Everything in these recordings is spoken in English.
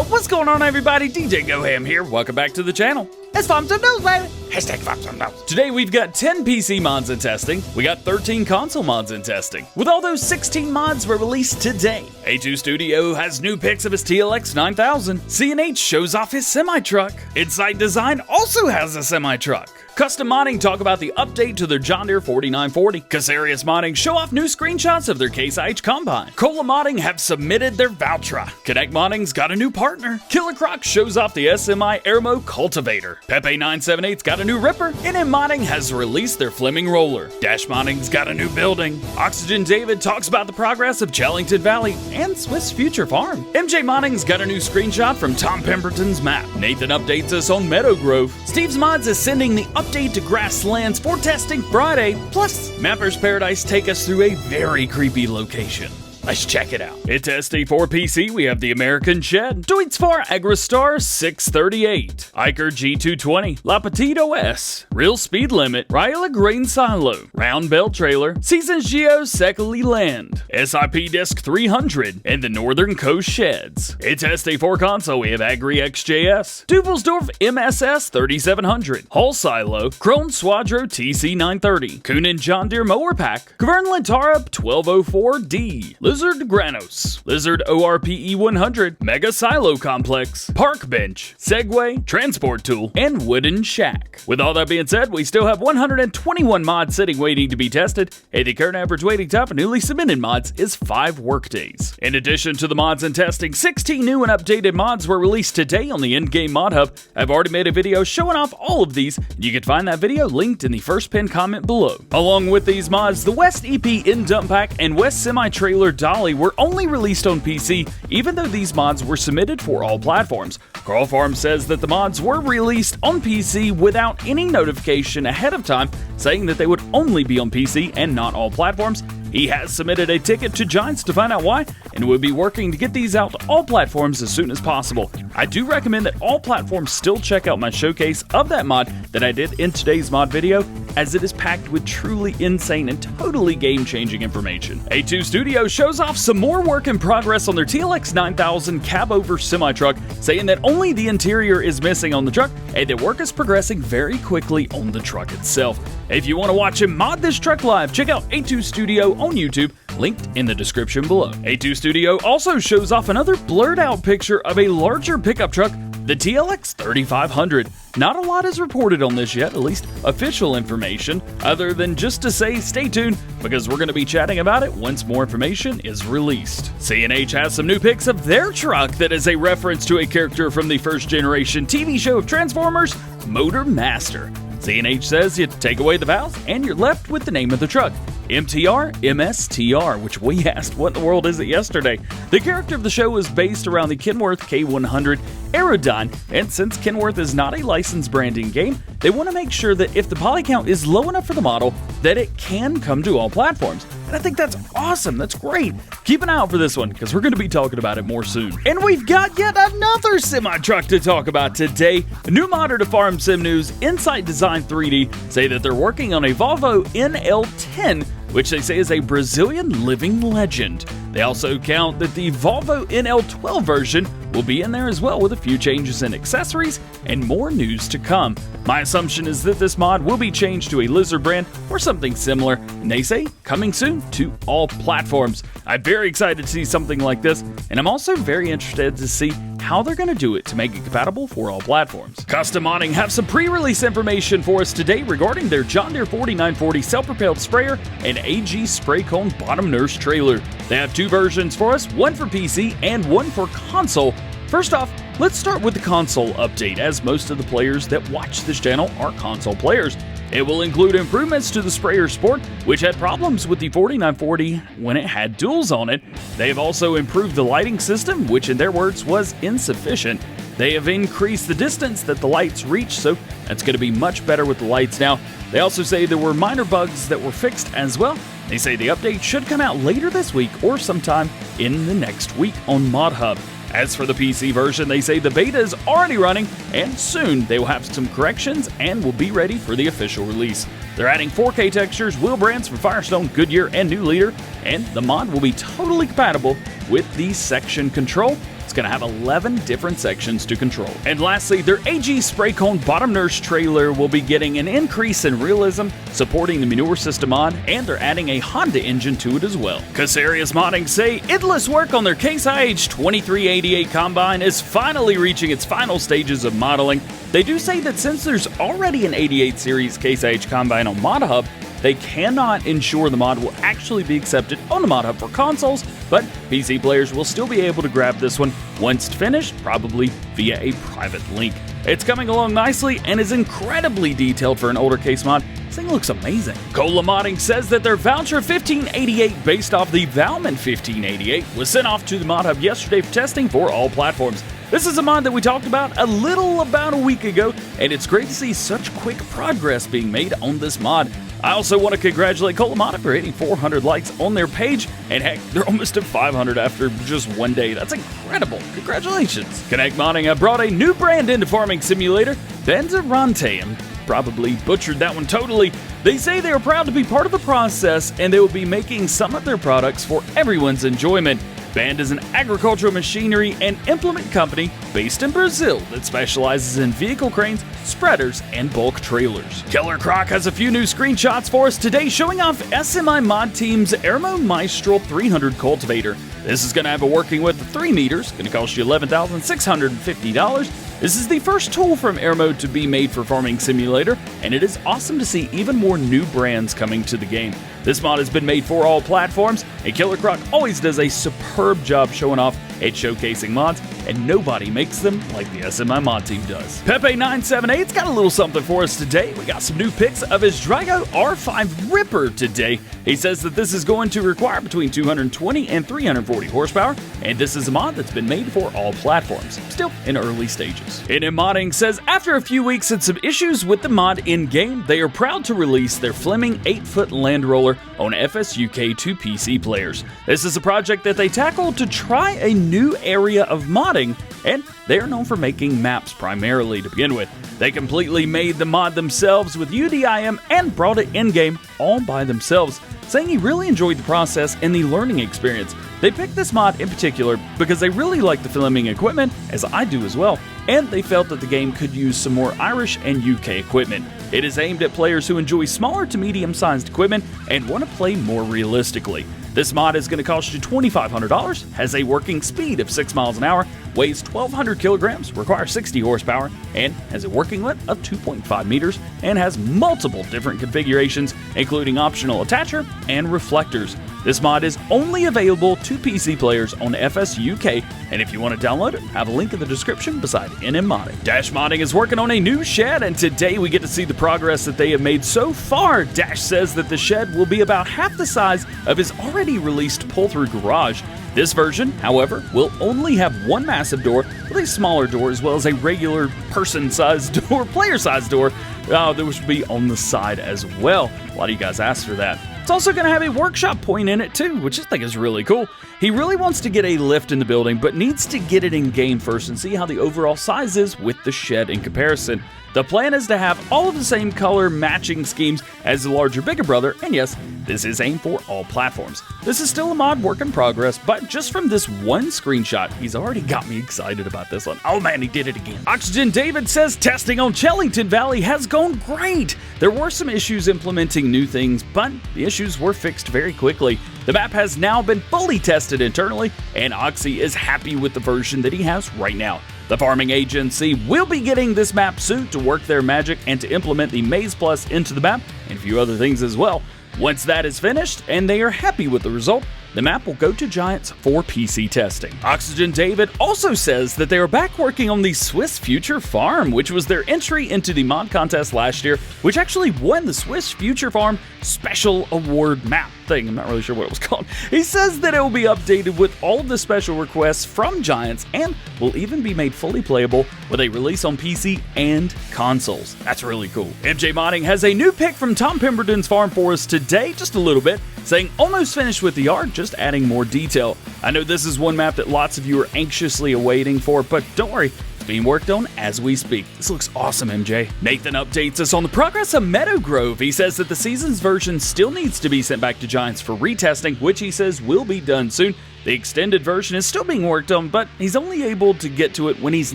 Yo, what's going on, everybody? DjGoHam here. Welcome back to the channel. It's Farm Sim News, baby. Hashtag Farm Sim News. Today we've got 10 PC mods in testing. We got 13 console mods in testing. With all those 16 mods were released today. A2 Studio has new pics of his TLX 9000. CNH shows off his semi-truck. Insight Design also has a semi-truck. Custom Modding talk about the update to their John Deere 4940. Casarius Modding show off new screenshots of their Case IH Combine. Cola Modding have submitted their Valtra. Connect Modding's got a new partner. Killercrock shows off the SMI Ermo Cultivator. Pepe 978's got a new Ripper. NM Modding has released their Fleming Roller. Dasch Modding's got a new building. Oxygen David talks about the progress of Chellington Valley and Swiss Future Farm. MJ Modding's got a new screenshot from Tom Pemberton's map. Nathan updates us on Meadowgrove. Steve's Mods is sending the update to Grasslands for testing Friday. Plus, Mapper's Paradise take us through a very creepy location. Let's check it out. At SD for PC, we have the American Shed, Deutz4 Agrastar 638, Iker G220, La Petite OS, Real Speed Limit, Ryla Grain Silo, Round Bell Trailer, Seasons Geo Secoli Land, SIP Disc 300, and the Northern Coast Sheds. At SD for console, we have Agri XJS, Duvelsdorf MSS 3700, Hull Silo, Krone Swadro TC930, Kunin John Deere Mower Pack, Kvern Lantara 1204D, Lizard Granos, Lizard ORPE 100, Mega Silo Complex, Park Bench, Segway, Transport Tool, and Wooden Shack. With all that being said, we still have 121 mods sitting waiting to be tested, and the current average waiting time for newly submitted mods is 5 workdays. In addition to the mods and testing, 16 new and updated mods were released today on the Endgame Mod Hub. I've already made a video showing off all of these, and you can find that video linked in the first pinned comment below. Along with these mods, the West EP In-Dump Pack and West Semi-Trailer Dolly were only released on PC, even though these mods were submitted for all platforms. Carl Farm says that the mods were released on PC without any notification ahead of time, saying that they would only be on PC and not all platforms. He has submitted a ticket to Giants to find out why, and will be working to get these out to all platforms as soon as possible. I do recommend that all platforms still check out my showcase of that mod that I did in today's mod video, as it is packed with truly insane and totally game-changing information. A2 Studio shows off some more work in progress on their TLX 9000 cab-over semi-truck, saying that only the interior is missing on the truck, and that work is progressing very quickly on the truck itself. If you want to watch him mod this truck live, check out A2 Studio on YouTube, linked in the description below. A2 Studio also shows off another blurred out picture of a larger pickup truck, the TLX 3500. Not a lot is reported on this yet, at least official information, other than just to say stay tuned, because we're going to be chatting about it once more information is released. CNH has some new pics of their truck that is a reference to a character from the first generation TV show of Transformers, Motor Master. CNH says you take away the valves and you're left with the name of the truck, MTR MSTR, which we asked what in the world is it yesterday. The character of the show is based around the Kenworth K100 Aerodyne, and since Kenworth is not a licensed brand in game, they want to make sure that if the poly count is low enough for the model, that it can come to all platforms. And I think that's awesome, that's great. Keep an eye out for this one, because we're going to be talking about it more soon. And we've got yet another semi-truck to talk about today. A new modder to Farm Sim News, Insight Design 3D, say that they're working on a Volvo NL10, which they say is a Brazilian living legend. They also count that the Volvo NL12 version will be in there as well, with a few changes in accessories and more news to come. My assumption is that this mod will be changed to a Lizard brand or something similar, and they say coming soon to all platforms. I'm very excited to see something like this, and I'm also very interested to see how they're going to do it to make it compatible for all platforms. Custom Modding have some pre-release information for us today regarding their John Deere 4940 self-propelled sprayer and AG spray cone bottom nurse trailer. They have 2 versions for us, one for PC and one for console. First off, let's start with the console update, as most of the players that watch this channel are console players. It will include improvements to the Sprayer Sport, which had problems with the 4940 when it had duals on it. They have also improved the lighting system, which in their words was insufficient. They have increased the distance that the lights reach, so that's going to be much better with the lights now. They also say there were minor bugs that were fixed as well. They say the update should come out later this week or sometime in the next week on Mod Hub. As for the PC version, they say the beta is already running, and soon they will have some corrections and will be ready for the official release. They're adding 4K textures, wheel brands from Firestone, Goodyear, and New Leader, and the mod will be totally compatible with the section control. It's going to have 11 different sections to control. And lastly, their AG spray cone bottom nurse trailer will be getting an increase in realism, supporting the manure system mod, and they're adding a Honda engine to it as well. Casarius Modding say endless work on their Case IH 2388 combine is finally reaching its final stages of modeling. They do say that since there's already an 88 series Case IH combine on ModHub, they cannot ensure the mod will actually be accepted on the ModHub for consoles, but PC players will still be able to grab this one once finished, probably via a private link. It's coming along nicely and is incredibly detailed for an older case mod. This thing looks amazing. Cola Modding says that their Voucher 1588 based off the Valmont 1588 was sent off to the ModHub yesterday for testing for all platforms. This is a mod that we talked about about a week ago, and it's great to see such quick progress being made on this mod. I also want to congratulate Cola Modding for hitting 400 likes on their page, and heck, they're almost at 500 after just one day. That's incredible. Congratulations. Connect Modding have brought a new brand into Farming Simulator, Benzerante. Probably butchered that one totally. They say they are proud to be part of the process, and they will be making some of their products for everyone's enjoyment. Band is an agricultural machinery and implement company based in Brazil that specializes in vehicle cranes, spreaders, and bulk trailers. Killercrock has a few new screenshots for us today showing off SMI Mod Team's Ermo Maestral 300 cultivator. This is going to have a working width of 3 meters, going to cost you $11,650. This is the first tool from Ermo to be made for Farming Simulator, and it is awesome to see even more new brands coming to the game. This mod has been made for all platforms, and Killercrock always does a superb job showing off and showcasing mods, and nobody makes them like the SMI Mod Team does. Pepe978's got a little something for us today. We got some new pics of his Drigo R5 Ripper today. He says that this is going to require between 220 and 340 horsepower, and this is a mod that's been made for all platforms, still in early stages. NM Modding says after a few weeks and some issues with the mod in-game, they are proud to release their Fleming 8-foot land roller on FSUK to PC players. This is a project that they tackled to try a new area of modding, and they are known for making maps primarily to begin with. They completely made the mod themselves with UDIM and brought it in-game all by themselves, saying he really enjoyed the process and the learning experience. They picked this mod in particular because they really like the Fleming equipment, as I do as well, and they felt that the game could use some more Irish and UK equipment. It is aimed at players who enjoy smaller to medium-sized equipment and want to play more realistically. This mod is going to cost you $2,500, has a working speed of 6 miles an hour, weighs 1,200 kilograms, requires 60 horsepower, and has a working width of 2.5 meters, and has multiple different configurations, including optional attacher and reflectors. This mod is only available to PC players on FSUK, and if you want to download it, have a link in the description beside NM Modding. Dasch Modding is working on a new shed, and today we get to see the progress that they have made so far. Dasch says that the shed will be about half the size of his already released pull-through garage. This version, however, will only have one massive door with a smaller door as well as a regular person-sized door, player-sized door, that would be on the side as well. A lot of you guys asked for that. It's also going to have a workshop point in it too, which I think is really cool. He really wants to get a lift in the building, but needs to get it in game first and see how the overall size is with the shed in comparison. The plan is to have all of the same color matching schemes as the larger bigger brother, and yes, this is aimed for all platforms. This is still a mod work in progress, but just from this one screenshot, he's already got me excited about this one. Oh man, he did it again. Oxygen David says testing on Chellington Valley has gone great. There were some issues implementing new things, but the issues were fixed very quickly. The map has now been fully tested internally, and Oxy is happy with the version that he has right now. The farming agency will be getting this map soon to work their magic and to implement the Maze Plus into the map and a few other things as well. Once that is finished and they are happy with the result, the map will go to Giants for PC testing. Oxygen David also says that they are back working on the Swiss Future Farm, which was their entry into the mod contest last year, which actually won the Swiss Future Farm Special Award map thing. I'm not really sure what it was called. He says that it will be updated with all of the special requests from Giants and will even be made fully playable with a release on PC and consoles. That's really cool. MJ Modding has a new pick from Tom Pemberton's farm for us today, just a little bit, saying almost finished with the yard, just adding more detail. I know this is one map that lots of you are anxiously awaiting for, but don't worry, It's being worked on as we speak. This looks awesome, MJ. Nathan updates us on the progress of Meadowgrove. He says that the season's version still needs to be sent back to Giants for retesting, which he says will be done soon. The extended version is still being worked on, but he's only able to get to it when he's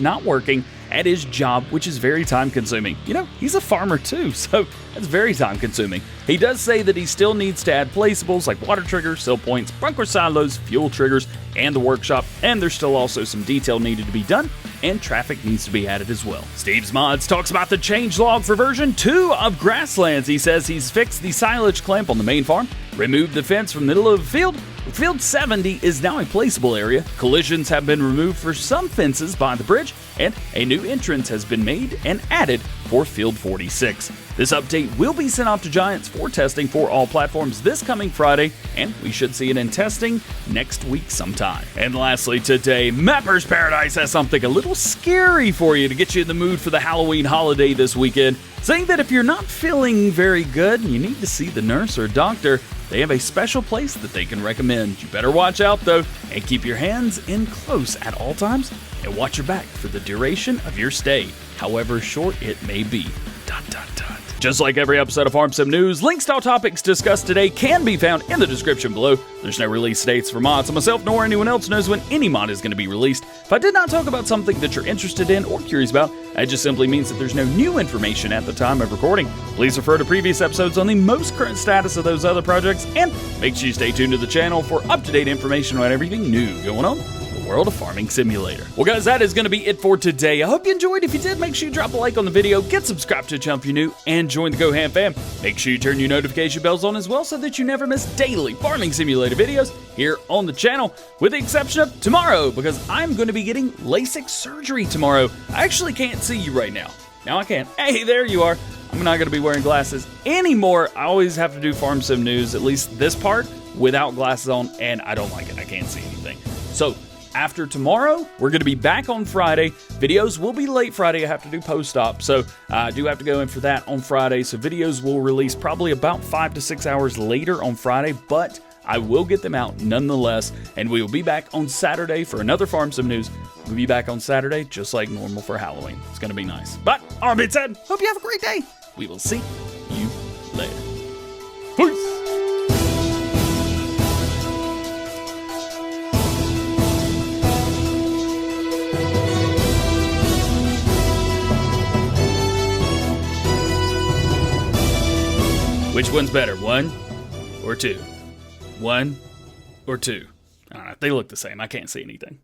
not working at his job, which is very time-consuming. You know, he's a farmer too, so that's very time-consuming. He does say that he still needs to add placeables like water triggers, sill points, bunker silos, fuel triggers, and the workshop, and there's still also some detail needed to be done, and traffic needs to be added as well. Steve's Mods talks about the changelog for version 2 of Grasslands. He says he's fixed the silage clamp on the main farm, removed the fence from the middle of the field. Field 70 is now a placeable area. Collisions have been removed for some fences by the bridge, and a new entrance has been made and added for Field 46. This update will be sent off to Giants for testing for all platforms this coming Friday, and we should see it in testing next week sometime. And lastly today, Mapper's Paradise has something a little scary for you to get you in the mood for the Halloween holiday this weekend, saying that if you're not feeling very good and you need to see the nurse or doctor, they have a special place that they can recommend. You better watch out though, and keep your hands in close at all times, and watch your back for the duration of your stay, however short it may be. ... Just like every episode of Farm Sim News, links to all topics discussed today can be found in the description below. There's no release dates for mods, so myself nor anyone else knows when any mod is going to be released. If I did not talk about something that you're interested in or curious about, that just simply means that there's no new information at the time of recording. Please refer to previous episodes on the most current status of those other projects, and make sure you stay tuned to the channel for up-to-date information on everything new going on in the world of Farming Simulator. Well guys, that is going to be it for today. I hope you enjoyed. If you did, make sure you drop a like on the video, get subscribed to the channel if you're new, and join the GoHam fam. Make sure you turn your notification bells on as well so that you never miss daily Farming Simulator videos here on the channel, with the exception of tomorrow, because I'm going to be getting LASIK surgery tomorrow. I actually can't see you right now. Now I can. Hey, there you are. I'm not going to be wearing glasses anymore. I always have to do Farm Sim News, at least this part, without glasses on, and I don't like it. I can't see anything. So after tomorrow, we're going to be back on Friday. Videos will be late Friday. I have to do post-op, so I do have to go in for that on Friday. So videos will release probably about 5 to 6 hours later on Friday, but I will get them out nonetheless, and we will be back on Saturday for another Farm Sim News. We'll be back on Saturday just like normal for Halloween. It's going to be nice. But, all that being said, hope you have a great day. We will see you later. Peace! Which one's better, 1 or 2? 1 or 2? I don't know. They look the same. I can't see anything.